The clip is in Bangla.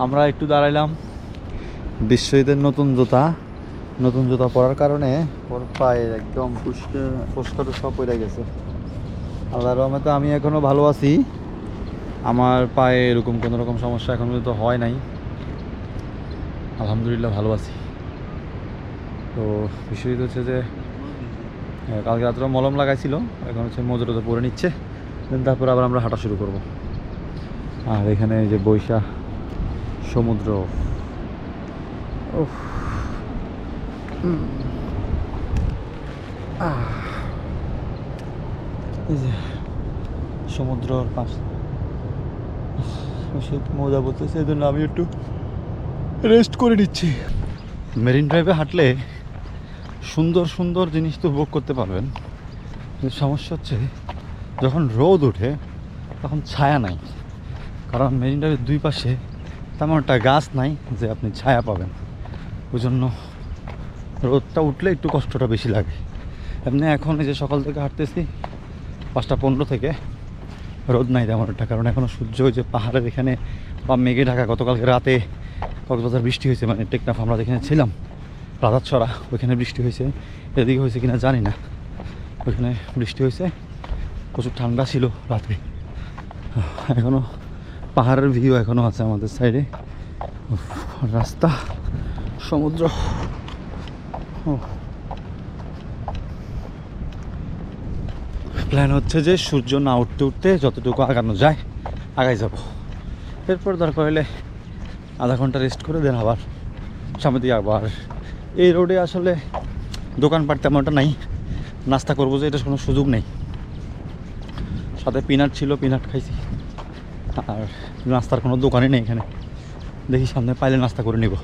আমরা একটু দাঁড়াইলাম। বিশ্বজিতের নতুন জুতা পরার কারণে ওর পায়ে একদম ফুসকা সব পড়ে গেছে। আল্লাহর রহমতে আমি এখনও ভালো আছি, আমার পায়ে এরকম কোনো রকম সমস্যা এখন পর্যন্ত হয় নাই, আলহামদুলিল্লাহ ভালো আছি। তো বিশ্বজিৎ হচ্ছে যে কালকে রাত্রে মলম লাগাইছিল, এখন হচ্ছে মোজা পরে নিচ্ছে, দেন তারপর আবার আমরা হাঁটা শুরু করব। আর এখানে যে বৈশা সমুদ্র, এই যে সমুদ্রর পাশ মজা বলতেছে, এই জন্য আমি একটু রেস্ট করে নিচ্ছি। মেরিন ড্রাইভে হাঁটলে সুন্দর সুন্দর জিনিস তো উপভোগ করতে পারবেন, কিন্তু সমস্যা হচ্ছে যখন রোদ ওঠে তখন ছায়া নাই, কারণ মেরিন ড্রাইভের দুই পাশে তেমন একটা গাছ নাই যে আপনি ছায়া পাবেন। ওই জন্য রোদটা উঠলে একটু কষ্টটা বেশি লাগে। এমনি এখন এই যে সকাল থেকে হাঁটতেছি 5:15 থেকে, রোদ নাই তেমন একটা, কারণ এখনও সূর্য ওই যে পাহাড়ের এখানে বা মেঘে ঢাকা। গতকালকে রাতে কক্সবাজার বৃষ্টি হয়েছে, মানে টেকনাফ আমরা যেখানে ছিলাম রাধারছড়া, ওইখানে বৃষ্টি হয়েছে। এদিকে হয়েছে কিনা জানি না, ওইখানে বৃষ্টি হয়েছে, প্রচুর ঠান্ডা ছিল রাতে। এখনও পাহাড়ের ভিউ এখনও আছে আমাদের সাইডে, রাস্তা, সমুদ্র। প্ল্যান হচ্ছে যে সূর্য না উঠতে উঠতে যতটুকু আগানো যায় আগাই যাব, এরপর দরকার হলে আধা ঘন্টা রেস্ট করে দেন আবার সামনে দিয়ে আবার। এই রোডে আসলে দোকানপাট তেমনটা নাই, নাস্তা করবো যে এটা কোনো সুযোগ নেই। সাথে পিনাট ছিল, পিনাট খাইছি, আর নাস্তার কোনো দোকানই নেই এখানে। দেখি সামনে পাইলে নাস্তা করে নিব।